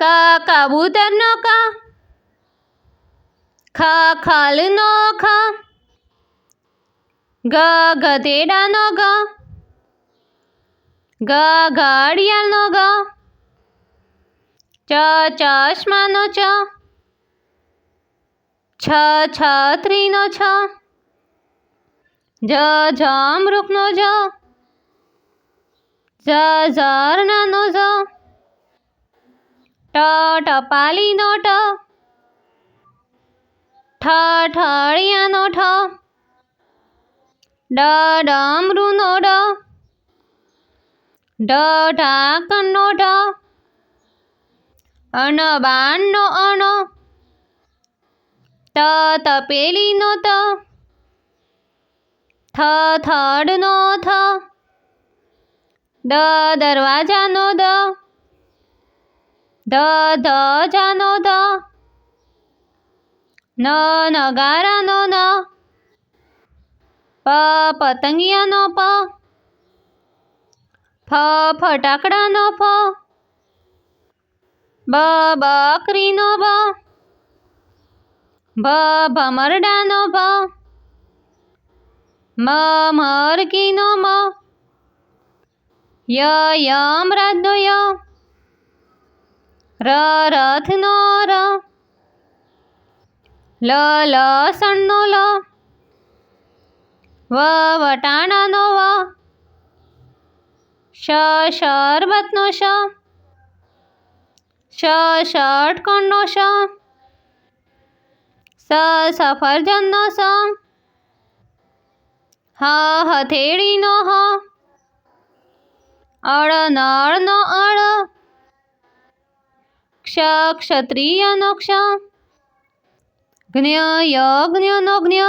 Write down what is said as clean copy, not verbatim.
કબૂતરનો ક, ખલનો ખ, ગધેડાનો ગ, ઘડિયાળનો ગ, ચશ્માનો ચ, છત્રીનો છ, જમરૂખનો જ, ઝરણાનો ઝ, ટપાલીનો ટ, ઠઠિયાનો ઠ, ડમરૂનો ડ, ઢાંકણનો ઢ, બાણનો અણ, તપેલીનો ત, થડનો થ, દરવાજાનો દ, ધજાનો ધ, નગારાનો ન, પતંગિયાનો પ, ફટાકડાનો ફ, બકરીનો બ, ભમરડાનો ભ, મરઘીનો મ, યમરાજનો ય, રથનો ર, લસણનો લ, વટાણાનો વ, શરબતનો શ, ષટ્કોણનો શ, સફરજનનો સ, હથેળીનો હ, નળનો અળ, ક્ષત્રિયનો ક્ષ, યજ્ઞનો જ્ઞ,